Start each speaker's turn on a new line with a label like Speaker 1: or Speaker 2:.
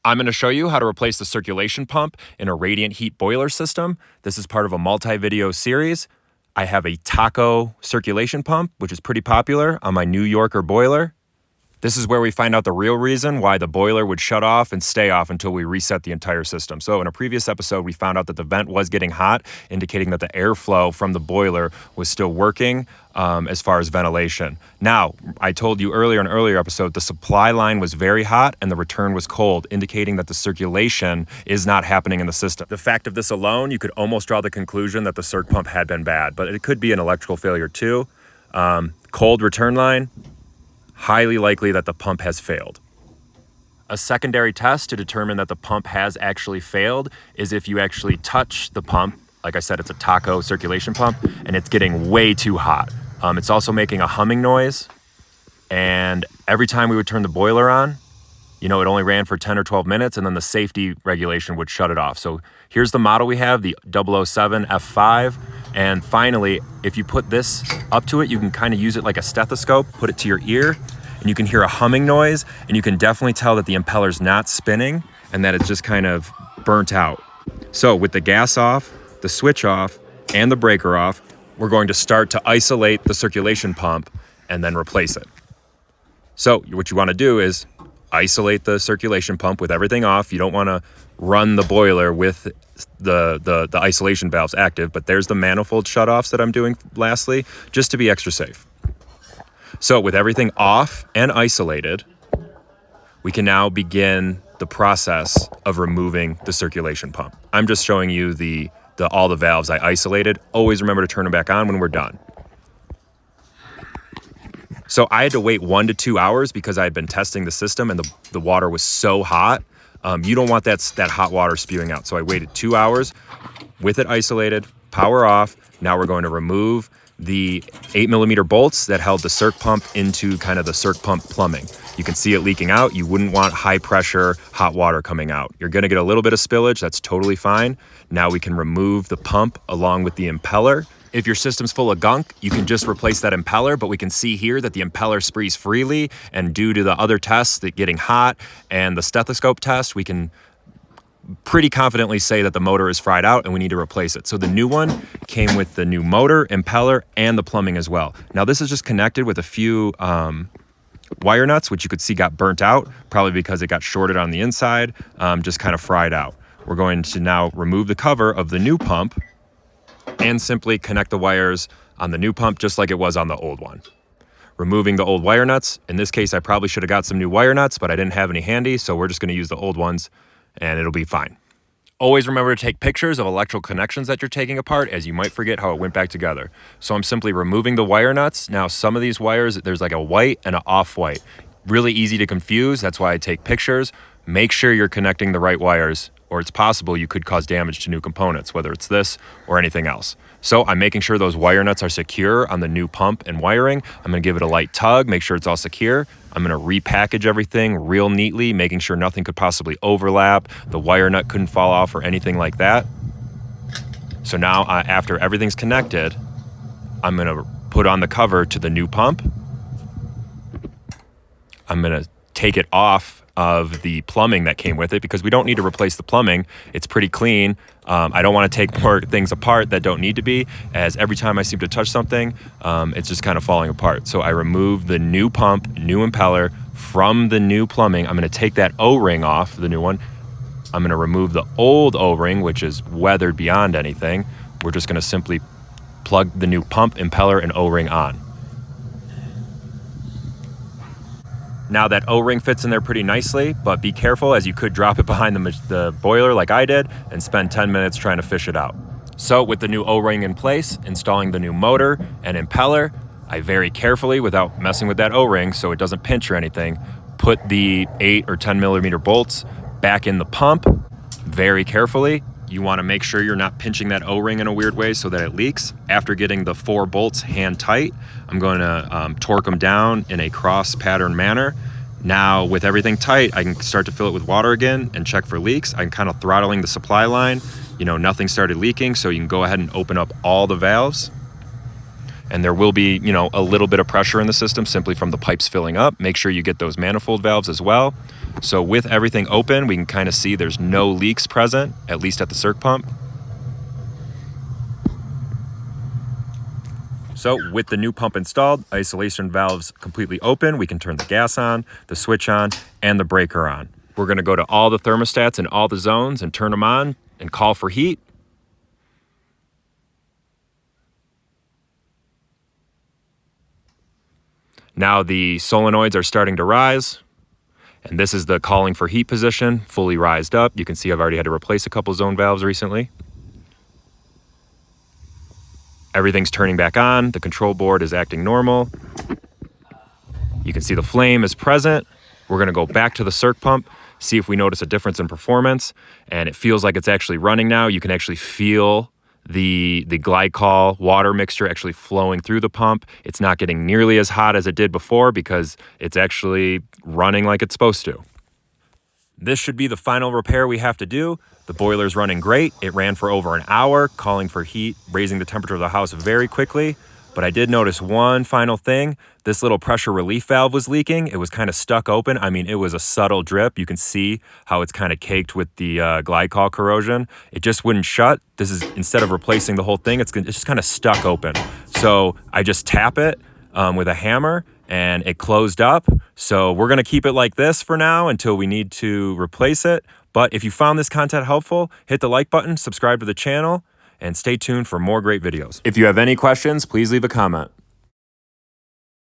Speaker 1: I'm going to show you how to replace the circulation pump in a radiant heat boiler system. This is part of a multi-video series. I have a taco circulation pump, which is pretty popular on my New Yorker boiler. This is where we find out the real reason why the boiler would shut off and stay off until we reset the entire system. So in a previous episode, we found out that the vent was getting hot, indicating that the airflow from the boiler was still working as far as ventilation. Now, I told you earlier in an earlier episode, the supply line was very hot and the return was cold, indicating that the circulation is not happening in the system. The fact of this alone, you could almost draw the conclusion that the circ pump had been bad, but it could be an electrical failure too. Cold return line, highly likely that the pump has failed. A secondary test to determine that the pump has actually failed is if you actually touch the pump. Like I said, it's a taco circulation pump and it's getting way too hot. It's also making a humming noise, and every time we would turn the boiler on, it only ran for 10 or 12 minutes, and then the safety regulation would shut it off. So here's the model we have, the 007 F5. And finally, if you put this up to it, you can kind of use it like a stethoscope, put it to your ear, and you can hear a humming noise, and you can definitely tell that the impeller's not spinning and that it's just kind of burnt out. So with the gas off, the switch off, and the breaker off, we're going to start to isolate the circulation pump and then replace it. So what you want to do is isolate the circulation pump with everything off. You don't want to run the boiler with the isolation valves active, but there's the manifold shutoffs that I'm doing lastly, just to be extra safe. So with everything off and isolated, we can now begin the process of removing the circulation pump. I'm just showing you all the valves I isolated. Always remember to turn them back on when we're done. So I had to wait 1 to 2 hours because I had been testing the system and the water was so hot. You don't want that hot water spewing out. So I waited 2 hours with it isolated, power off. Now we're going to remove the 8mm bolts that held the circ pump into kind of the circ pump plumbing. You can see it leaking out. You wouldn't want high pressure hot water coming out. You're going to get a little bit of spillage. That's totally fine. Now we can remove the pump along with the impeller. If your system's full of gunk, you can just replace that impeller, but we can see here that the impeller sprees freely, and due to the other tests, that getting hot and the stethoscope test, we can pretty confidently say that the motor is fried out and we need to replace it. So the new one came with the new motor, impeller, and the plumbing as well. Now this is just connected with a few wire nuts, which you could see got burnt out, probably because it got shorted on the inside, just kind of fried out. We're going to now remove the cover of the new pump and simply connect the wires on the new pump just like it was on the old one. Removing the old wire nuts. In this case, I probably should have got some new wire nuts, but I didn't have any handy, so we're just going to use the old ones and it'll be fine. Always remember to take pictures of electrical connections that you're taking apart, as you might forget how it went back together. So I'm simply removing the wire nuts. Now some of these wires, there's like a white and an off-white. Really easy to confuse, that's why I take pictures. Make sure you're connecting the right wires, or it's possible you could cause damage to new components, whether it's this or anything else. So I'm making sure those wire nuts are secure on the new pump and wiring. I'm gonna give it a light tug, make sure it's all secure. I'm gonna repackage everything real neatly, making sure nothing could possibly overlap, the wire nut couldn't fall off or anything like that. So now after everything's connected, I'm gonna put on the cover to the new pump. I'm gonna take it off of the plumbing that came with it because we don't need to replace the plumbing. It's pretty clean. I don't want to take more things apart that don't need to be, as every time I seem to touch something, it's just kind of falling apart. So I remove the new pump, new impeller from the new plumbing. I'm going to take that O-ring off, the new one. I'm going to remove the old O-ring, which is weathered beyond anything. We're just going to simply plug the new pump, impeller, and O-ring on. Now that O-ring fits in there pretty nicely, but be careful as you could drop it behind the boiler like I did and spend 10 minutes trying to fish it out. So with the new O-ring in place, installing the new motor and impeller, I very carefully, without messing with that O-ring so it doesn't pinch or anything, put the 8 or 10mm bolts back in the pump very carefully. You want to make sure you're not pinching that O-ring in a weird way so that it leaks. After getting the 4 bolts hand tight, I'm going to torque them down in a cross pattern manner. Now with everything tight, I can start to fill it with water again and check for leaks. I'm kind of throttling the supply line. Nothing started leaking, so you can go ahead and open up all the valves. And there will be, a little bit of pressure in the system simply from the pipes filling up. Make sure you get those manifold valves as well. So with everything open, we can kind of see there's no leaks present, at least at the circ pump. So with the new pump installed, isolation valves completely open, we can turn the gas on, the switch on, and the breaker on. We're gonna go to all the thermostats in all the zones and turn them on and call for heat. Now the solenoids are starting to rise, and this is the calling for heat position, fully rised up. You can see I've already had to replace a couple zone valves recently. Everything's turning back on. The control board is acting normal. You can see the flame is present. We're gonna go back to the circ pump, see if we notice a difference in performance, and it feels like it's actually running now. You can actually feel the glycol water mixture actually flowing through the pump. It's not getting nearly as hot as it did before because it's actually running like it's supposed to. This should be the final repair we have to do. The boiler's running great. It ran for over an hour, calling for heat, raising the temperature of the house very quickly. But I did notice one final thing. This little pressure relief valve was leaking. It was kind of stuck open. I mean, it was a subtle drip. You can see how it's kind of caked with the glycol corrosion. It just wouldn't shut. This is, instead of replacing the whole thing, it's just kind of stuck open. So I just tap it with a hammer and it closed up. So we're gonna keep it like this for now until we need to replace it. But if you found this content helpful, hit the like button, subscribe to the channel, and stay tuned for more great videos. If you have any questions, please leave a comment.